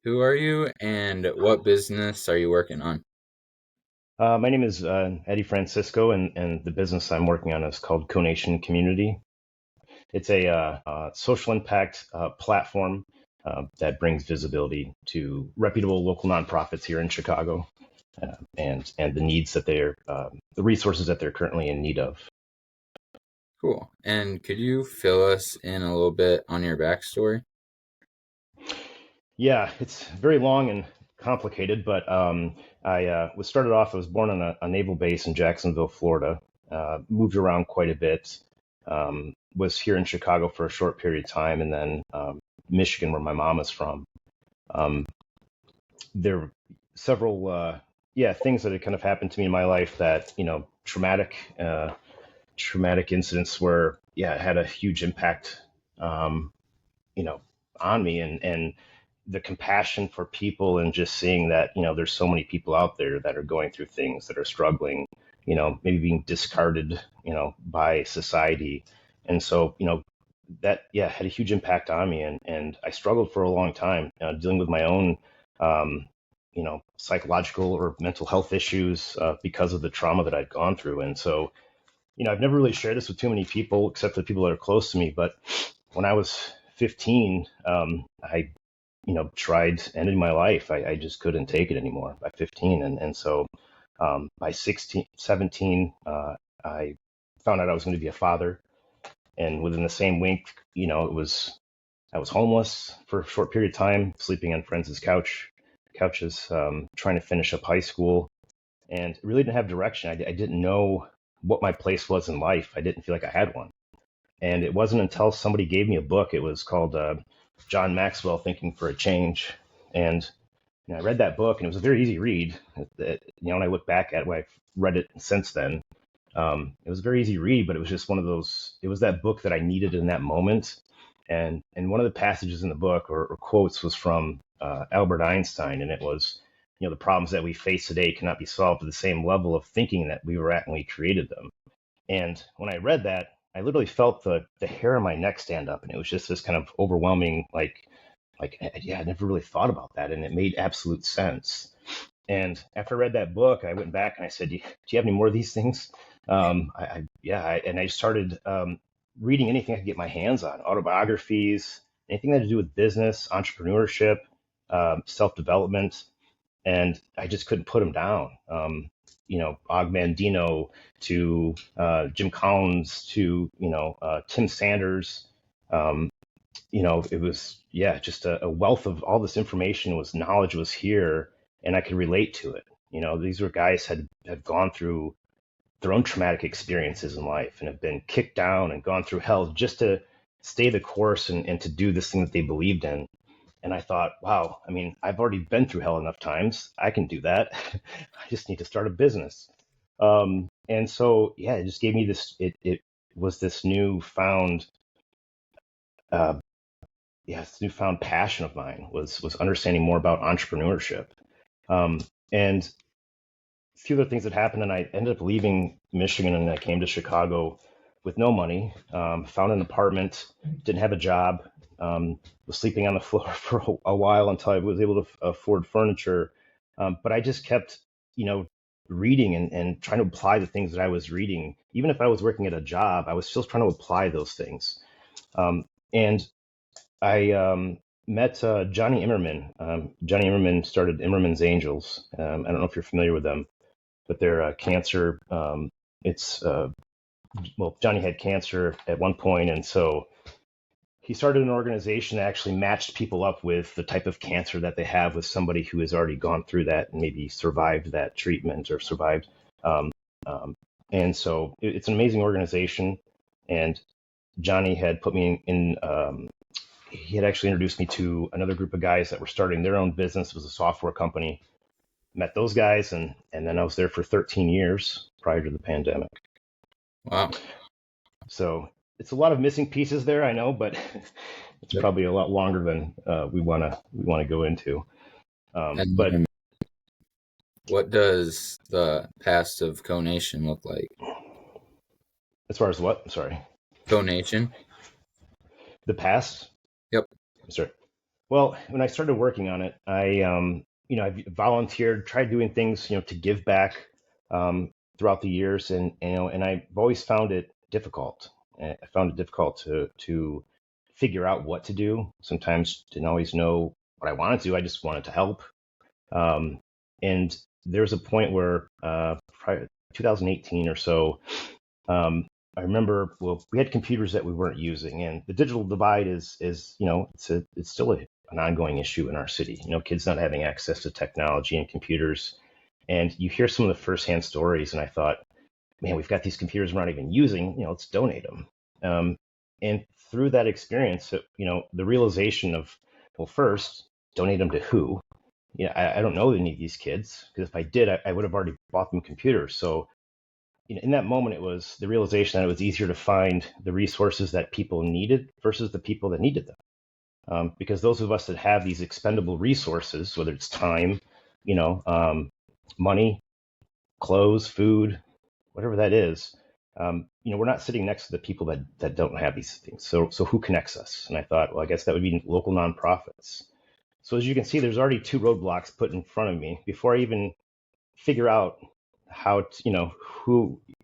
Who are you and what business are you working on? My name is Eddie Francisco, and the business I'm working on is called Conation Community. It's a social impact platform that brings visibility to reputable local nonprofits here in Chicago, and the needs that the resources that they're currently in need of. Cool. And could you fill us in a little bit on your backstory? Yeah, it's very long and complicated, but I was started off. I was born on a naval base in Jacksonville, Florida. Moved around quite a bit. Was here in Chicago for a short period of time, and then Michigan, where my mom is from. Um, there were several, things that had kind of happened to me in my life that traumatic incidents where it had a huge impact, um, you know, on me, and the compassion for people, and just seeing that there's so many people out there that are going through things, that are struggling, maybe being discarded by society. And so that had a huge impact on me, and I struggled for a long time dealing with my own psychological or mental health issues because of the trauma that I'd gone through. And so I've never really shared this with too many people except the people that are close to me. But when I was 15, I tried ending my life. I just couldn't take it anymore by 15. And so by 16, 17, I found out I was going to be a father. And within the same week, I was homeless for a short period of time, sleeping on friends' couches, trying to finish up high school, and really didn't have direction. I didn't know what my place was in life. I didn't feel like I had one. And it wasn't until somebody gave me a book. It was called John Maxwell, Thinking for a Change. And I read that book, and it was a very easy read. When I look back at when I've read it since then, it was a very easy read, but it was just one of those. It was that book that I needed in that moment. And one of the passages in the book, or quotes, was from Albert Einstein, and it was, the problems that we face today cannot be solved at the same level of thinking that we were at when we created them. And when I read that, I literally felt the hair on my neck stand up, and it was just this kind of overwhelming, I never really thought about that, and it made absolute sense. And after I read that book, I went back and I said, "Do you have any more of these things?" And I started reading anything I could get my hands on, autobiographies, anything that had to do with business, entrepreneurship, self development, and I just couldn't put them down. Og Mandino to Jim Collins to Tim Sanders. Um, it was just a wealth of all this information. Was knowledge was here, and I could relate to it. These were guys had gone through their own traumatic experiences in life and have been kicked down and gone through hell just to stay the course, and to do this thing that they believed in. And I thought, wow, I mean, I've already been through hell enough times. I can do that. I just need to start a business. And so, it just gave me this, it was this uh, this newfound passion of mine was understanding more about entrepreneurship. Um, and a few other things that happened, and I ended up leaving Michigan, and I came to Chicago with no money. Found an apartment, didn't have a job, was sleeping on the floor for a while until I was able to afford furniture. But I just kept, reading, and trying to apply the things that I was reading. Even if I was working at a job, I was still trying to apply those things. And I met Johnny Immerman. Johnny Immerman started Immerman's Angels. I don't know if you're familiar with them, but they're cancer. It's Well, Johnny had cancer at one point, and so he started an organization that actually matched people up with the type of cancer that they have with somebody who has already gone through that and maybe survived that treatment or survived. Um, um, and so it's an amazing organization. And Johnny had put me he had actually introduced me to another group of guys that were starting their own business. It was a software company. Met those guys, and then I was there for 13 years prior to the pandemic. Wow. So it's a lot of missing pieces there, I know, but it's Yep. probably a lot longer than we wanna go into. But And what does the past of Conation look like? as far as what? Sorry, Conation? the past. Yep. Sorry. Well, when I started working on it, I volunteered, tried doing things, to give back throughout the years, and I've always found it difficult. I found it difficult to figure out what to do. Sometimes didn't always know what I wanted to. I just wanted to help. Um, and there was a point where, probably 2018 or so, I remember, well, we had computers that we weren't using, and the digital divide is it's still an ongoing issue in our city. Kids not having access to technology and computers, and you hear some of the firsthand stories, and I thought, man, we've got these computers we're not even using. Let's donate them. And through that experience, the realization of, well, first, donate them to who? I don't know any of these kids, because if I did, I would have already bought them computers. So in that moment, it was the realization that it was easier to find the resources that people needed versus the people that needed them. Because those of us that have these expendable resources, whether it's time, money, clothes, food, whatever that is, we're not sitting next to the people that don't have these things. So who connects us? And I thought, well, I guess that would be local nonprofits. So as you can see, there's already two roadblocks put in front of me before I even figure out how to,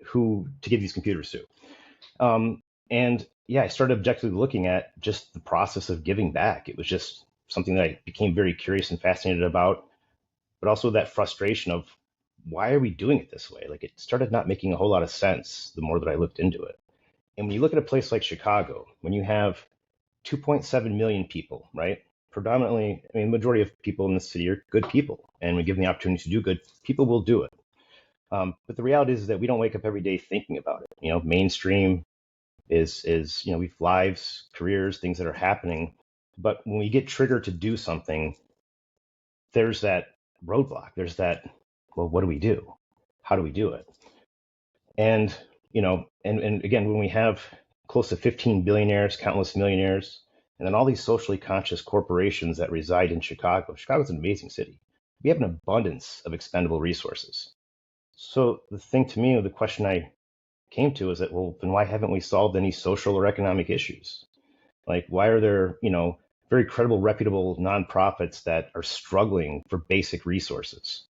who to give these computers to. And yeah, I started objectively looking at just the process of giving back. It was just something that I became very curious and fascinated about, but also that frustration of, why are we doing it this way? Like, it started not making a whole lot of sense the more that I looked into it. And when you look at a place like Chicago, when you have 2.7 million people, right? Predominantly, I mean, the majority of people in the city are good people. And when given the opportunity to do good, people will do it. But the reality is that we don't wake up every day thinking about it. Mainstream is we've lives, careers, things that are happening. But when we get triggered to do something, there's that roadblock. There's that, well, what do we do? How do we do it? And and again, when we have close to 15 billionaires, countless millionaires, and then all these socially conscious corporations that reside in Chicago. Chicago's an amazing city. We have an abundance of expendable resources. So the thing to me, or the question I came to, is that, well, then why haven't we solved any social or economic issues? Like, why are there, very credible, reputable nonprofits that are struggling for basic resources?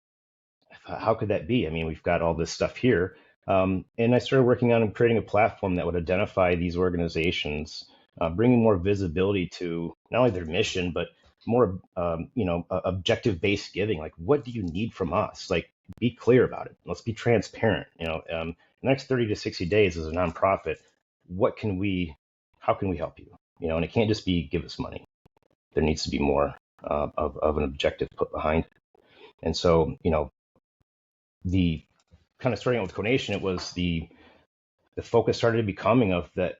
How could that be? I mean, we've got all this stuff here. And I started working on creating a platform that would identify these organizations, bringing more visibility to not only their mission, but more, objective based giving. Like, what do you need from us? Like, be clear about it. Let's be transparent. The next 30 to 60 days as a nonprofit, how can we help you? And it can't just be give us money. There needs to be more of an objective put behind it. And so, the kind of starting out with Conation, it was the focus started becoming of that.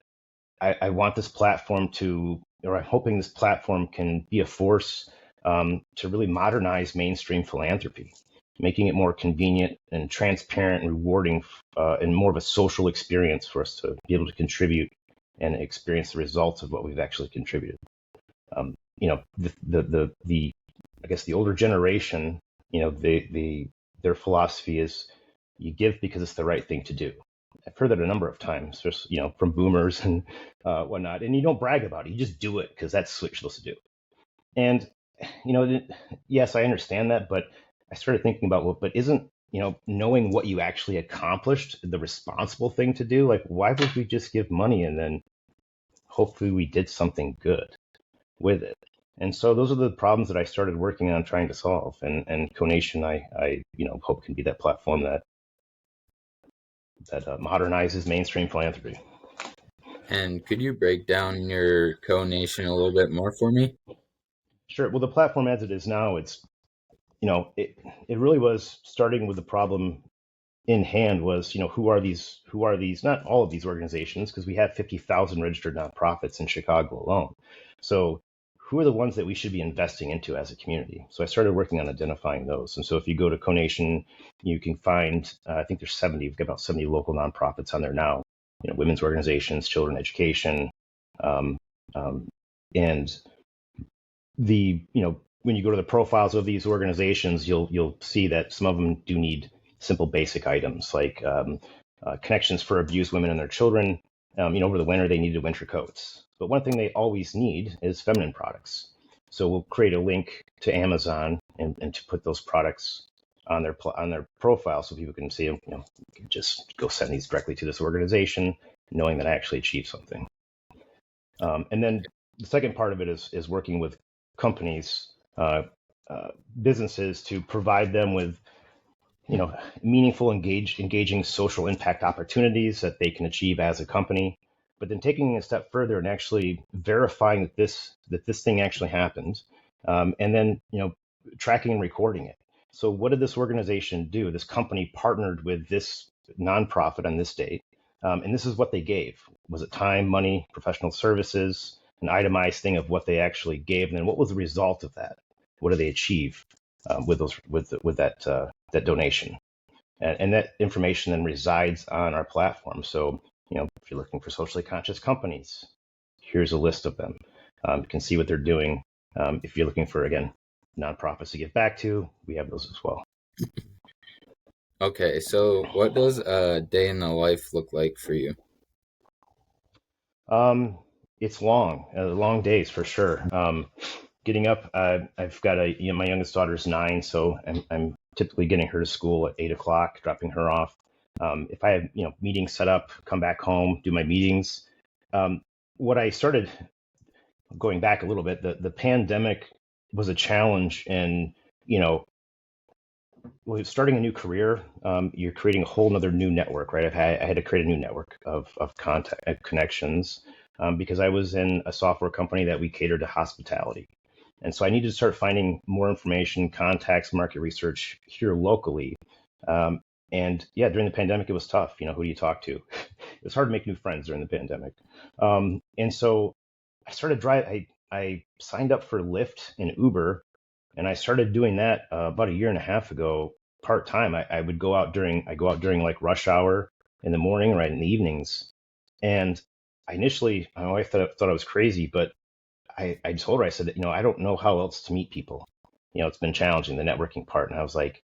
I want this platform to, or I'm hoping this platform can be a force to really modernize mainstream philanthropy, making it more convenient and transparent and rewarding, and more of a social experience for us to be able to contribute and experience the results of what we've actually contributed. The I guess the older generation, their philosophy is, you give because it's the right thing to do. I've heard that a number of times, just, from boomers and whatnot. And you don't brag about it; you just do it because that's what you're supposed to do. And yes, I understand that, but I started thinking about, well, but isn't knowing what you actually accomplished the responsible thing to do? Like, why would we just give money and then hopefully we did something good with it? And so those are the problems that I started working on trying to solve. And Conation, I hope can be that platform that modernizes mainstream philanthropy. And could you break down your co-nation a little bit more for me? Sure. Well, the platform as it is now, it really was starting with the problem in hand. Was, who are these, not all of these organizations, because we have 50,000 registered nonprofits in Chicago alone. So who are the ones that we should be investing into as a community? So I started working on identifying those. And so if you go to Conation, you can find, I think there's 70, we've got about 70 local nonprofits on there now, women's organizations, children education. Um, um, and when you go to the profiles of these organizations, you'll see that some of them do need simple basic items like connections for abused women and their children. Over the winter, they needed winter coats. But one thing they always need is feminine products. So we'll create a link to Amazon and to put those products on their profile so people can see them. You can just go send these directly to this organization, knowing that I actually achieved something. And then the second part of it is working with companies, uh, businesses to provide them with meaningful, engaging social impact opportunities that they can achieve as a company. But then taking a step further and actually verifying that this thing actually happened, and then tracking and recording it. So what did this organization do? This company partnered with this nonprofit on this date, and this is what they gave. Was it time, money, professional services, an itemized thing of what they actually gave, and then what was the result of that? What did they achieve with those with that donation? And that information then resides on our platform. So if you're looking for socially conscious companies, here's a list of them. You can see what they're doing. If you're looking for, again, nonprofits to give back to, we have those as well. Okay, so what does a day in the life look like for you? Um, it's long days for sure. Getting up, I've got my youngest daughter's 9, so I'm typically getting her to school at 8 o'clock, dropping her off. If I have meetings set up, come back home, do my meetings. Um, what I started going back a little bit, the pandemic was a challenge, and you know starting a new career, you're creating a whole other new network, right? I had to create a new network of contact connections, because I was in a software company that we catered to hospitality. And so I needed to start finding more information, contacts, market research here locally. And yeah, during the pandemic, it was tough. Who do you talk to? It was hard to make new friends during the pandemic. And so I started I signed up for Lyft and Uber, and I started doing that about a year and a half ago, part time. I would go out during like rush hour in the morning, right in the evenings. And initially, my wife thought I was crazy, but I told her, I said that, I don't know how else to meet people. It's been challenging, the networking part. And I was like,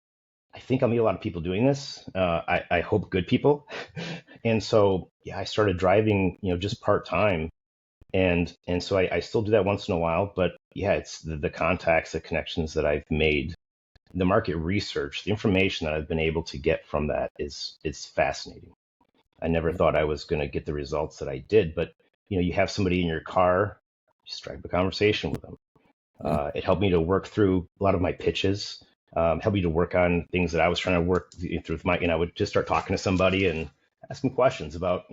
I think I'll meet a lot of people doing this. I hope good people. And so, yeah, I started driving, just part time. And so I still do that once in a while, but yeah, it's the contacts, the connections that I've made, the market research, the information that I've been able to get from that is fascinating. I never thought I was going to get the results that I did, but you have somebody in your car, you strike a conversation with them. Mm. It helped me to work through a lot of my pitches, helped me to work on things that I was trying to work through with my, I would just start talking to somebody and ask them questions about,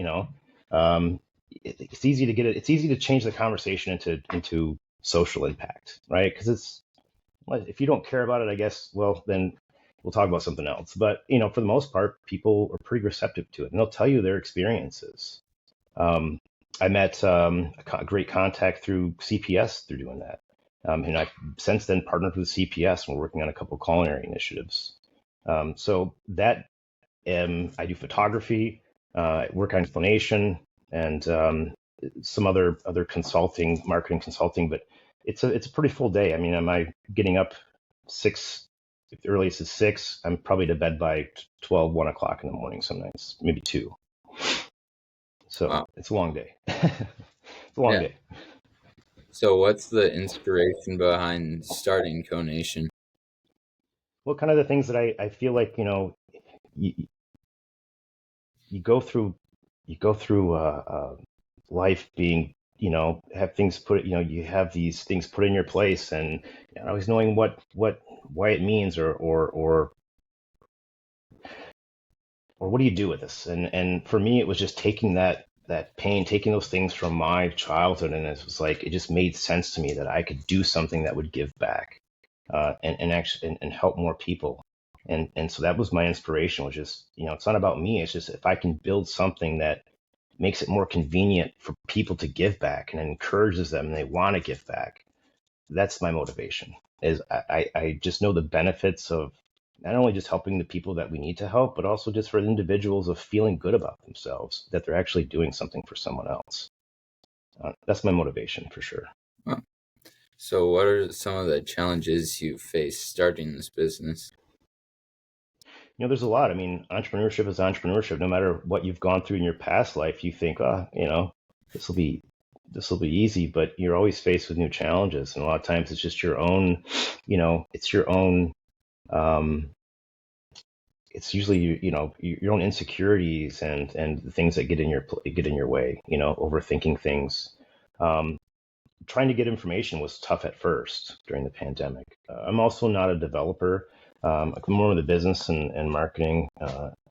um, it's easy to it's easy to change the conversation into social impact, right? Because if you don't care about it, I guess, well, then we'll talk about something else. But, for the most part, people are pretty receptive to it, and they'll tell you their experiences. Um, I met a great contact through CPS through doing that. And I've since then partnered with CPS, and we're working on a couple of culinary initiatives. So that I do photography, work on Conation, and some other consulting, marketing consulting. But it's a pretty full day. I mean, am I getting up 6? If the earliest is 6, I'm probably to bed by 12, 1 o'clock in the morning. Some nights, maybe 2. So Wow. it's a long day. It's a long Yeah. day. So what's the inspiration behind starting Conation? Well, kind of the things that I feel like you, you go through you go through life being have things put you have these things put in your place, and not always knowing what why it means, or what do you do with this. And for me, it was just taking that pain, taking those things from my childhood, and it was like it just made sense to me that I could do something that would give back, and actually and help more people. And so that was my inspiration, was just it's not about me. It's just if I can build something that makes it more convenient for people to give back and encourages them and they want to give back, that's my motivation. Is I just know the benefits of not only just helping the people that we need to help, but also just for individuals of feeling good about themselves, that they're actually doing something for someone else. That's my motivation for sure. Wow. So what are some of the challenges you face starting this business? There's a lot. I mean, entrepreneurship is entrepreneurship. No matter what you've gone through in your past life, you think, this will be this will be easy, but you're always faced with new challenges, and a lot of times it's just your own, it's your own. Um, it's usually your own insecurities and the things that get in your way. Overthinking things. Um, Trying to get information was tough at first during the pandemic. I'm also not a developer. I'm more of the business and marketing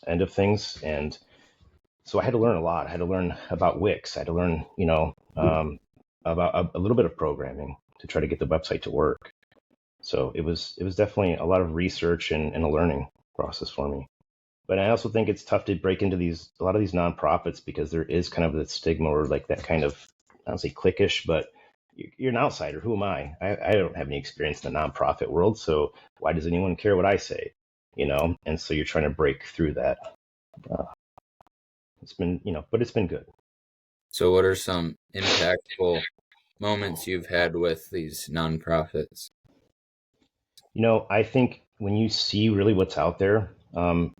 end of things, and so I had to learn a lot. I had to learn about Wix. I had to learn, about a little bit of programming to try to get the website to work. So it was definitely a lot of research and a learning process for me. But I also think it's tough to break into a lot of these nonprofits because there is kind of that stigma or like that kind of, I don't say cliquish, but you're an outsider. Who am I? I don't have any experience in the nonprofit world, so why does anyone care what I say? And so you're trying to break through that. Uh, but it's been good. So, what are some impactful moments you've had with these nonprofits? I think when you see really what's out there, when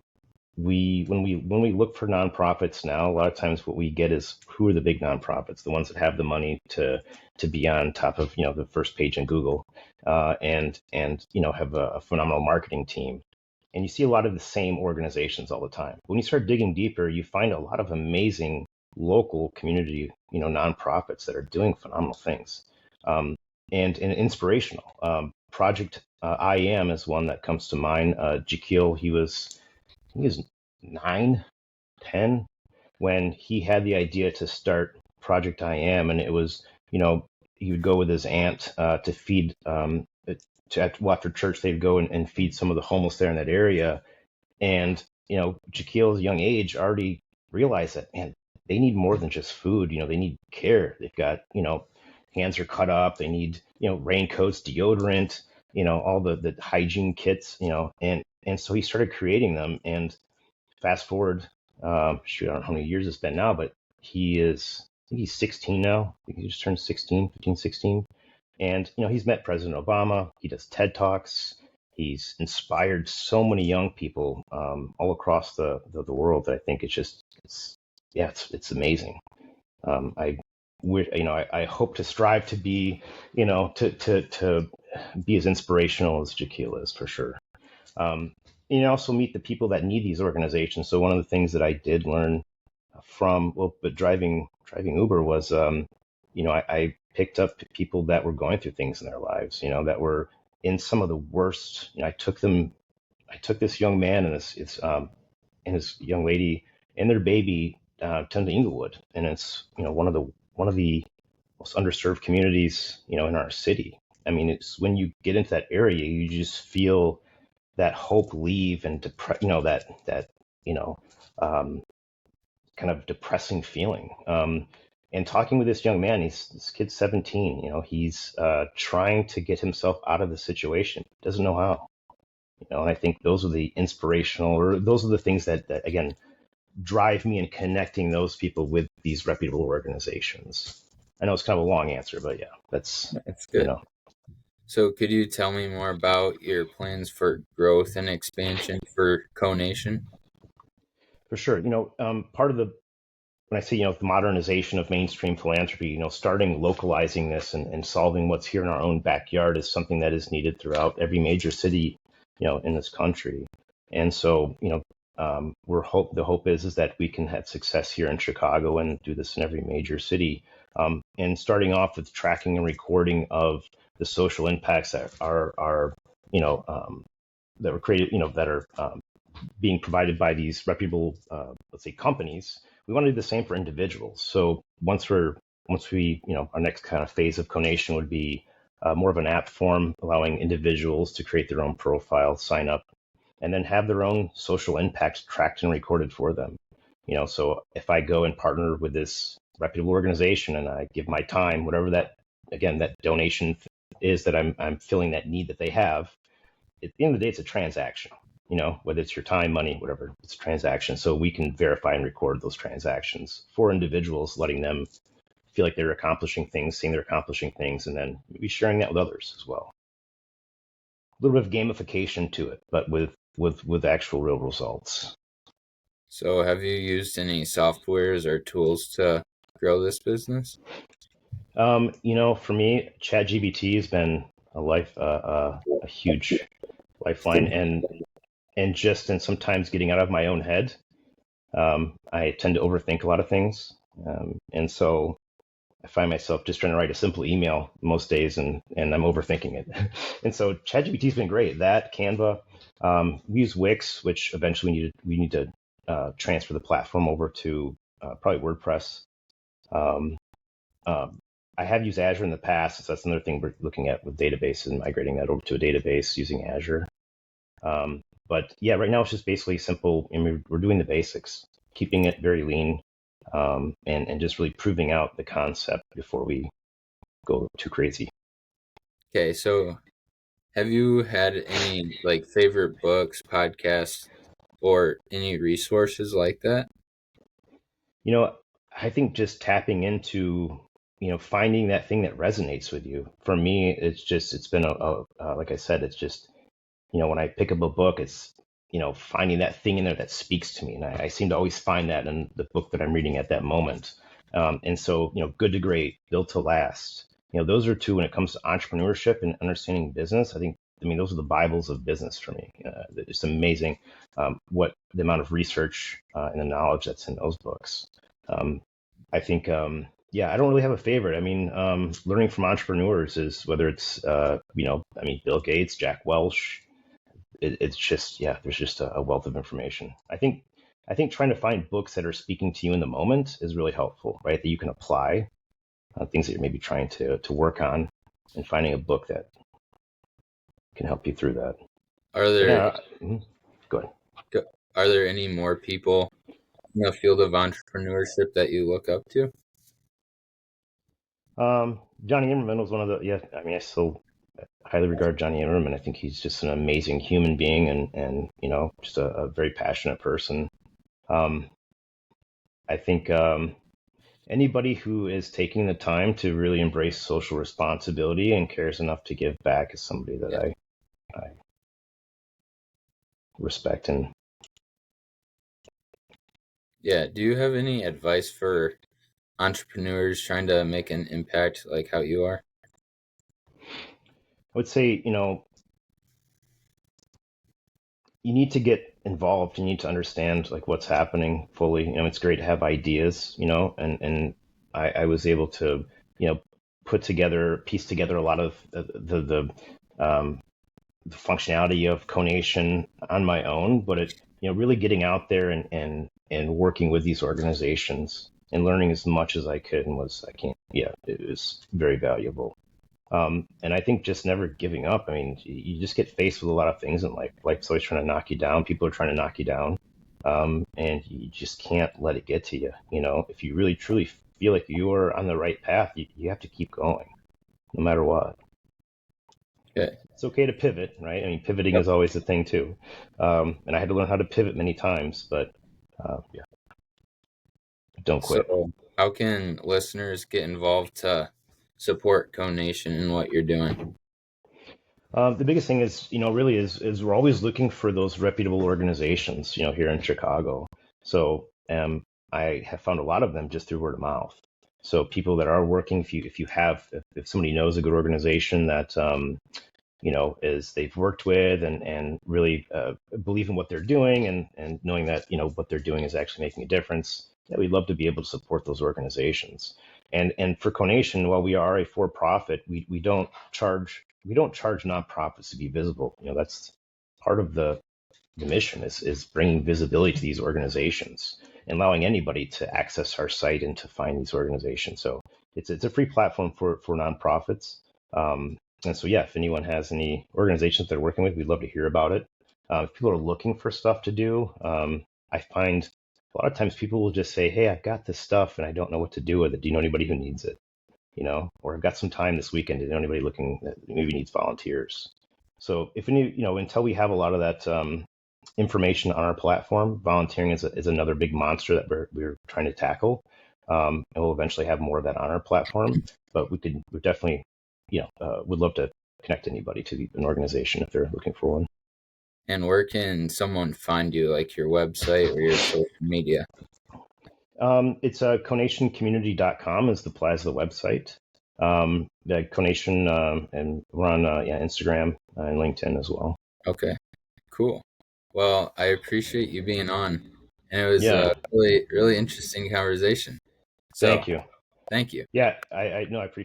we look for nonprofits now, a lot of times what we get is who are the big nonprofits, the ones that have the money to be on top of the first page in Google, and have a phenomenal marketing team. And you see a lot of the same organizations all the time. When you start digging deeper, you find a lot of amazing local community nonprofits that are doing phenomenal things, and inspirational. Project I Am is one that comes to mind. Jaquil, he was 9, 10 when he had the idea to start Project I Am, and it was, he would go with his aunt to feed, after church, they'd go and feed some of the homeless there in that area. And, Jaquil's young age already realized that, man, they need more than just food. They need care. They've got, hands are cut up. They need, raincoats, deodorant, all the hygiene kits, and so he started creating them. And fast forward, shoot, I don't know how many years it's been now, but I think he's 16 now. I think he just turned 16, 15, 16. And, he's met President Obama. He does TED Talks. He's inspired so many young people all across the world that I think yeah, it's amazing. I hope to strive to be, to be as inspirational as Jaquil is for sure. Um, and you also meet the people that need these organizations. So one of the things that I did learn but driving Uber was, I picked up people that were going through things in their lives, that were in some of the worst. I took this young man and his young lady and their baby to Inglewood, and it's one of the most underserved communities, in our city. I mean, it's when you get into that area, you just feel that hope leave and that you know um, kind of depressing feeling. And talking with this young man, this kid's 17. He's trying to get himself out of the situation, doesn't know how. And I think those are the inspirational, or those are the things that again drive me in connecting those people with these reputable organizations. I know it's kind of a long answer, but yeah, that's That's you good. know So, could you tell me more about your plans for growth and expansion for Conation? for sure. Part of the when I say, the modernization of mainstream philanthropy, starting localizing this and solving what's here in our own backyard is something that is needed throughout every major city, in this country. And so, the hope is that we can have success here in Chicago and do this in every major city. And starting off with tracking and recording of the social impacts you know, um, that were created, that are being provided by these reputable, let's say, companies. We want to do the same for individuals. So once we, our next kind of phase of Conation would be more of an app form, allowing individuals to create their own profile, sign up, and then have their own social impacts tracked and recorded for them. So if I go and partner with this reputable organization and I give my time, whatever that donation is that I'm filling that need that they have, at the end of the day, it's a transaction. Whether it's your time, money, whatever, it's a transaction. So we can verify and record those transactions for individuals, letting them feel like they're accomplishing things, seeing they're accomplishing things, and then maybe sharing that with others as well. A little bit of gamification to it, but with actual real results. So, have you used any softwares or tools to grow this business? For me, ChatGPT has been a huge lifeline, and just and sometimes getting out of my own head. I tend to overthink a lot of things, and so I find myself just trying to write a simple email most days, and I'm overthinking it. And so ChatGPT's been great. That Canva, we use Wix, which eventually we need to transfer the platform over to probably WordPress. Um, um, I have used Azure in the past, so that's another thing we're looking at with databases and migrating that over to a database using Azure. But yeah, right now it's just basically simple, and we're doing the basics, keeping it very lean, and just really proving out the concept before we go too crazy. Okay, so have you had any like favorite books, podcasts, or any resources like that? You know, I think just tapping into, finding that thing that resonates with you. For me, it's been like I said, it's just, when I pick up a book, it's, finding that thing in there that speaks to me. And I seem to always find that in the book that I'm reading at that moment. And so, Good to Great, Built to Last, those are two when it comes to entrepreneurship and understanding business. I mean, those are the Bibles of business for me. It's amazing what the amount of research and the knowledge that's in those books. Um, I think, yeah, I don't really have a favorite. I mean, learning from entrepreneurs is whether it's, Bill Gates, Jack Welch, it's just, yeah, there's just a wealth of information. I think trying to find books that are speaking to you in the moment is really helpful, right? That you can apply things that you're maybe trying to work on, and finding a book that can help you through that. Are But there yeah, go ahead. are there any more people in the field of entrepreneurship that you look up to? Johnny Immerman was one of the, yeah, I mean, I still highly regard Johnny Immerman. I think he's just an amazing human being, and just a very passionate person. Um, I think anybody who is taking the time to really embrace social responsibility and cares enough to give back is somebody that Yeah. I respect. And Yeah. Do you have any advice for entrepreneurs trying to make an impact like how you are? I would say, you need to get involved. You need to understand like what's happening fully. It's great to have ideas, and I was able to, piece together a lot of um, the functionality of Conation on my own, but really getting out there and working with these organizations and learning as much as I could, and yeah, it was very valuable. And I think just never giving up. I mean, you just get faced with a lot of things in life. Life's always trying to knock you down. People are trying to knock you down. And you just can't let it get to you. If you really truly feel like you are on the right path, you have to keep going no matter what. Okay. It's okay to pivot, right? I mean, pivoting Yep. is always a thing too. And I had to learn how to pivot many times, but yeah, don't quit. So, how can listeners get involved to support Conation and what you're doing? The biggest thing is, really is we're always looking for those reputable organizations, here in Chicago. So I have found a lot of them just through word of mouth. So people that are working, if somebody knows a good organization that is they've worked with and really believe in what they're doing, and knowing that what they're doing is actually making a difference, yeah, we'd love to be able to support those organizations. And for Conation, while we are a for-profit, we don't charge nonprofits to be visible. That's part of the mission is bringing visibility to these organizations and allowing anybody to access our site and to find these organizations. So it's a free platform for nonprofits. And so, yeah, if anyone has any organizations they're working with, we'd love to hear about it. If people are looking for stuff to do, I find a lot of times people will just say, "Hey, I've got this stuff and I don't know what to do with it. Do you know anybody who needs it?" Or I've got some time this weekend. Do you know anybody looking that maybe needs volunteers? So if any, until we have a lot of that information on our platform, volunteering is another big monster that we're trying to tackle, and we'll eventually have more of that on our platform. But we definitely, would love to connect anybody to an organization if they're looking for one. And where can someone find you, like your website or your social media? It's conationcommunity.com is the Plaza website. The Conation, and we're on yeah, Instagram and LinkedIn as well. Okay, cool. Well, I appreciate you being on, and it was Yeah, a really, really interesting conversation. So, thank you. thank you. Yeah, I know I appreciate.